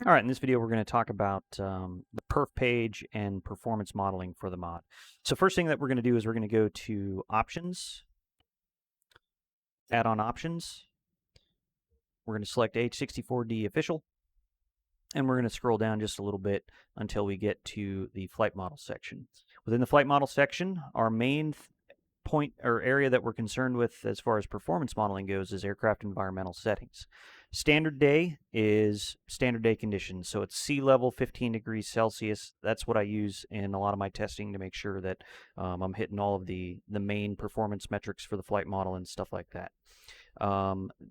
All right, in this video we're going to talk about the perf page and performance modeling for the mod. So first thing that we're going to do is we're going to go to Options, Add-on Options. We're going to select AH-64D Official, and we're going to scroll down just a little bit until we get to the flight model section. Within the flight model section, our main point or area that we're concerned with as far as performance modeling goes is aircraft environmental settings. Standard day is standard day conditions, so it's sea level 15 degrees Celsius. That's what I use in a lot of my testing to make sure that I'm hitting all of the main performance metrics for the flight model and stuff like that.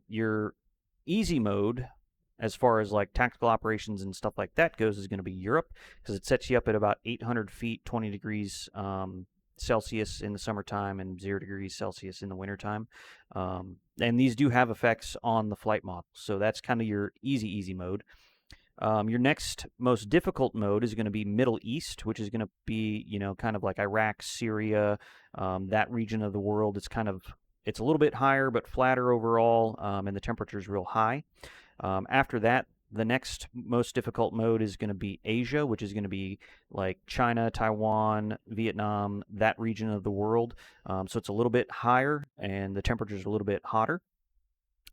Your easy mode, as far as like tactical operations and stuff like that goes, is going to be Europe, because it sets you up at about 800 feet, 20 degrees Celsius in the summertime and 0 degrees Celsius in the wintertime. And these do have effects on the flight model. So that's kind of your easy mode. Your next most difficult mode is going to be Middle East, which is going to be, kind of like Iraq, Syria, that region of the world. It's a little bit higher but flatter overall, and the temperature is real high. After that, the next most difficult mode is going to be Asia, which is going to be like China, Taiwan, Vietnam, that region of the world. So it's a little bit higher and the temperature is a little bit hotter.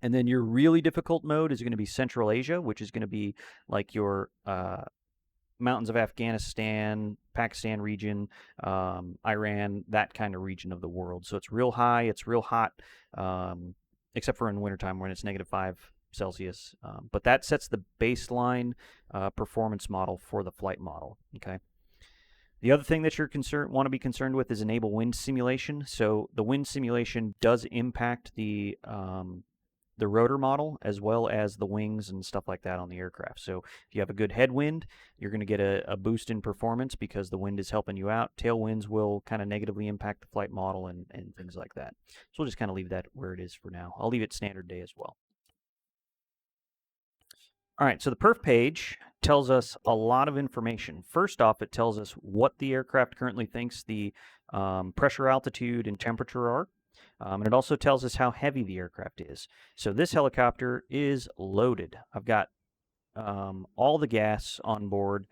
And then your really difficult mode is going to be Central Asia, which is going to be like your mountains of Afghanistan, Pakistan region, Iran, that kind of region of the world. So it's real high, it's real hot, except for in wintertime when it's -5 Celsius. But that sets the baseline performance model for the flight model. Okay. The other thing that you're want to be concerned with is enable wind simulation. So the wind simulation does impact the rotor model as well as the wings and stuff like that on the aircraft. So if you have a good headwind, you're going to get a boost in performance because the wind is helping you out. Tailwinds will kind of negatively impact the flight model and things like that. So we'll just kind of leave that where it is for now. I'll leave it standard day as well. All right, so the perf page tells us a lot of information. First off, it tells us what the aircraft currently thinks the pressure, altitude, and temperature are. And it also tells us how heavy the aircraft is. So this helicopter is loaded. I've got all the gas on board,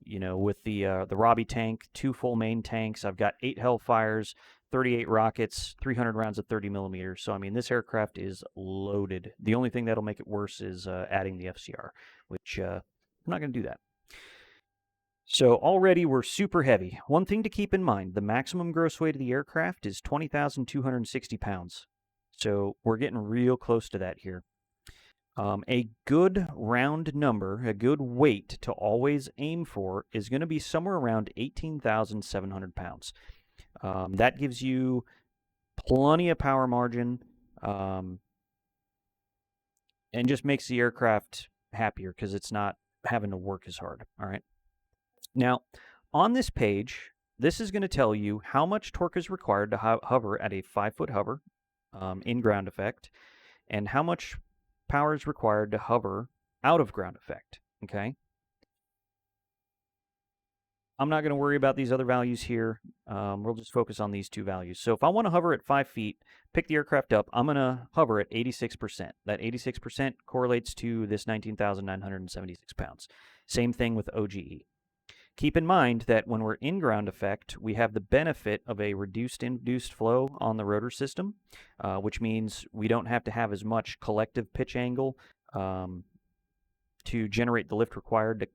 with the Robbie tank, 2 full main tanks. I've got 8 Hellfires, 38 rockets, 300 rounds of 30 millimeters. So, I mean, this aircraft is loaded. The only thing that'll make it worse is adding the FCR, which I'm not going to do that. So already we're super heavy. One thing to keep in mind, the maximum gross weight of the aircraft is 20,260 pounds. So we're getting real close to that here. A good round number, a good weight to always aim for is going to be somewhere around 18,700 pounds. That gives you plenty of power margin, and just makes the aircraft happier because it's not having to work as hard. All right. Now, on this page, this is going to tell you how much torque is required to hover at a 5-foot hover in ground effect, and how much power is required to hover out of ground effect. Okay. I'm not going to worry about these other values here. We'll just focus on these 2 values. So if I want to hover at 5 feet, pick the aircraft up, I'm going to hover at 86%. That 86% correlates to this 19,976 pounds. Same thing with OGE. Keep in mind that when we're in ground effect, we have the benefit of a reduced induced flow on the rotor system, which means we don't have to have as much collective pitch angle to generate the lift required to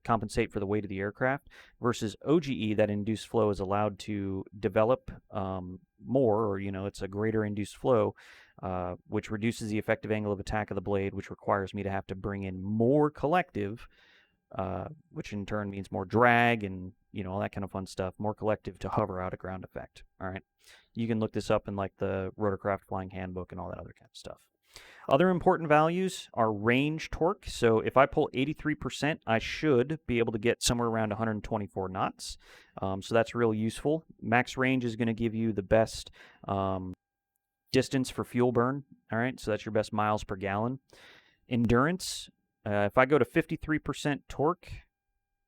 compensate for the weight of the aircraft, versus OGE, that induced flow is allowed to develop more, or it's a greater induced flow, which reduces the effective angle of attack of the blade, which requires me to have to bring in more collective, which in turn means more drag and all that kind of fun stuff, more collective to hover out of ground effect. All right, you can look this up in like the Rotorcraft Flying Handbook and all that other kind of stuff. Other important values are range torque. So if I pull 83%, I should be able to get somewhere around 124 knots. So that's real useful. Max range is going to give you the best distance for fuel burn. All right, so that's your best miles per gallon. Endurance, if I go to 53% torque,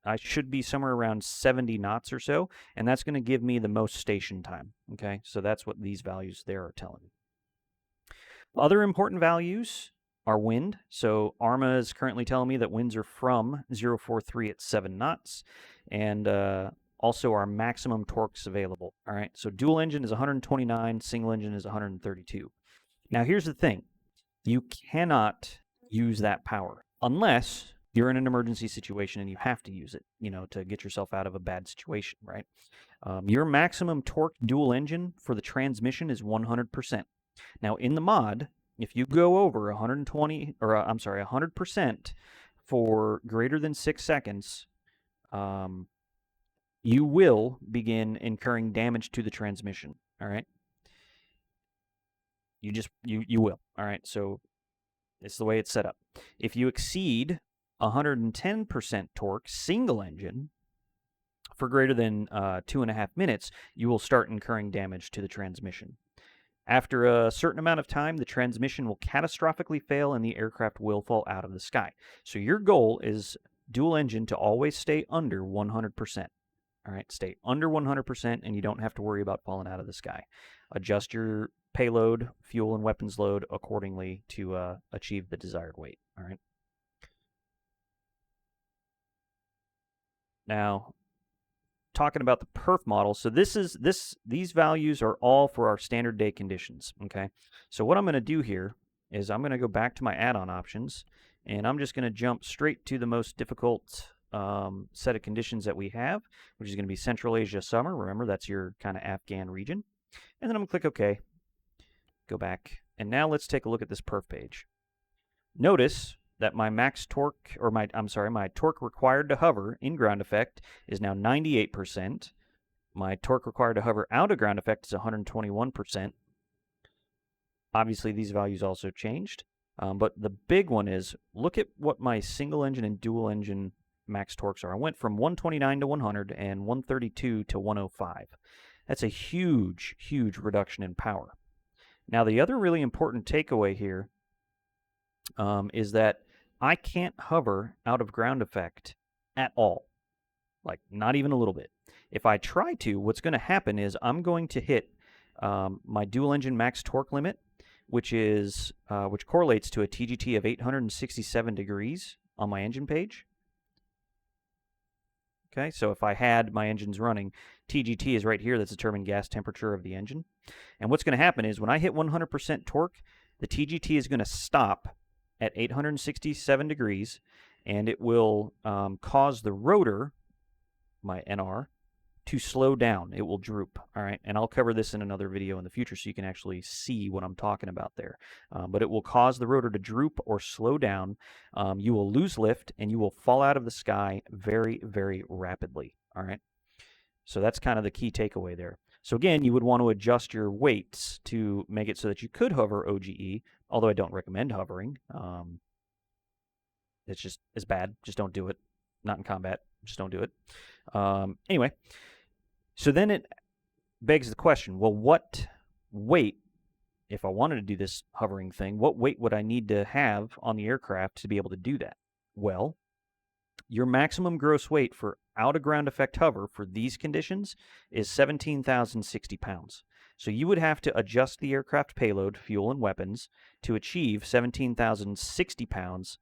I should be somewhere around 70 knots or so, and that's going to give me the most station time. Okay, so that's what these values there are telling me. Other important values our wind. So ARMA is currently telling me that winds are from 043 at 7 knots, and also our maximum torques available. All right, so dual engine is 129, single engine is 132. Now here's the thing. You cannot use that power unless you're in an emergency situation and you have to use it, to get yourself out of a bad situation, right? Your maximum torque dual engine for the transmission is 100%. Now, in the mod, if you go over 100% for greater than 6 seconds, you will begin incurring damage to the transmission. All right. You will. All right. So it's the way it's set up. If you exceed 110% torque single engine for greater than 2.5 minutes, you will start incurring damage to the transmission. After a certain amount of time, the transmission will catastrophically fail and the aircraft will fall out of the sky. So your goal is dual engine to always stay under 100%. All right, stay under 100% and you don't have to worry about falling out of the sky. Adjust your payload, fuel, and weapons load accordingly to achieve the desired weight. All right. Now, talking about the perf model, so these values are all for our standard day conditions. Okay, so what I'm going to do here is I'm going to go back to my add-on options, and I'm just going to jump straight to the most difficult set of conditions that we have, which is going to be Central Asia summer. Remember, that's your kind of Afghan region. And then I'm going to click OK. Go back. And now let's take a look at this perf page. Notice that my max torque, or my torque required to hover in ground effect is now 98%. My torque required to hover out of ground effect is 121%. Obviously, these values also changed. But the big one is, look at what my single engine and dual engine max torques are. I went from 129 to 100 and 132 to 105. That's a huge, huge reduction in power. Now, the other really important takeaway here is that I can't hover out of ground effect at all, like not even a little bit. If I try to, what's going to happen is I'm going to hit my dual engine max torque limit, which correlates to a TGT of 867 degrees on my engine page. Okay, so if I had my engines running, TGT is right here. That's the determined gas temperature of the engine. And what's going to happen is when I hit 100% torque, the TGT is going to stop at 867 degrees, and it will cause the rotor, my NR, to slow down. It will droop. All right, and I'll cover this in another video in the future so you can actually see what I'm talking about there. But it will cause the rotor to droop or slow down. You will lose lift and you will fall out of the sky very, very rapidly. All right, so that's kind of the key takeaway there. So again, you would want to adjust your weights to make it so that you could hover OGE, although I don't recommend hovering. It's bad. Just don't do it. Not in combat. Just don't do it. Anyway, so then it begs the question, well, what weight, if I wanted to do this hovering thing, what weight would I need to have on the aircraft to be able to do that? Well, your maximum gross weight for out-of-ground effect hover for these conditions is 17,060 pounds. So you would have to adjust the aircraft payload, fuel, and weapons to achieve 17,060 pounds.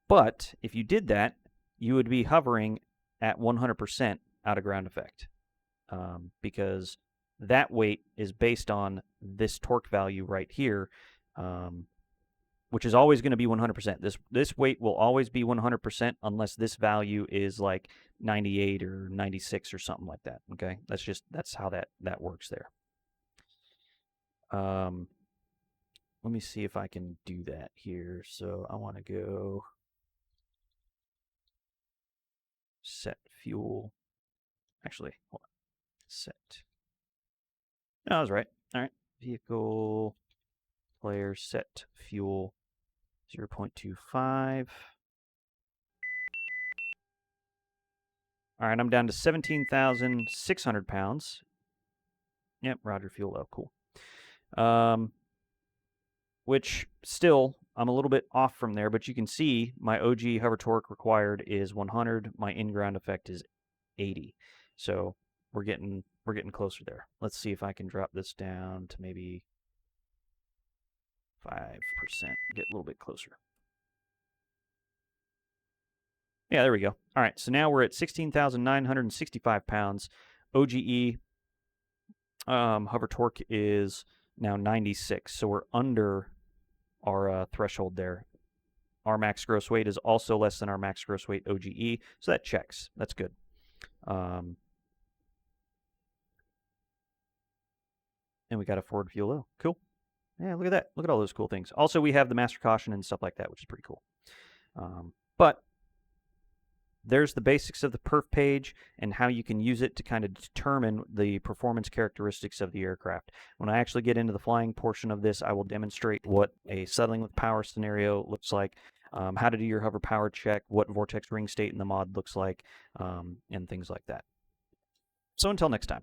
But if you did that, you would be hovering at 100% out-of-ground effect, because that weight is based on this torque value right here, which is always going to be 100%. This weight will always be 100% unless this value is like 98 or 96 or something like that. Okay, that's how that works there. Let me see if I can do that here. So I want to go set fuel. Actually, hold on. Set. No, I was right. All right. Vehicle player set fuel 0.25. All right, I'm down to 17,600 pounds. Yep, Roger, fuel low. Cool. Which still, I'm a little bit off from there, but you can see my OG hover torque required is 100. My in-ground effect is 80. So we're getting closer there. Let's see if I can drop this down to maybe Get a little bit closer. Yeah, there we go. All right, so now we're at 16,965 pounds. OGE hover torque is now 96, so we're under our threshold there. Our max gross weight is also less than our max gross weight OGE, so that checks. That's good. And we got a forward fuel low. Cool. Yeah, look at that. Look at all those cool things. Also, we have the master caution and stuff like that, which is pretty cool. But there's the basics of the perf page and how you can use it to kind of determine the performance characteristics of the aircraft. When I actually get into the flying portion of this, I will demonstrate what a settling with power scenario looks like, how to do your hover power check, what vortex ring state in the mod looks like, and things like that. So until next time.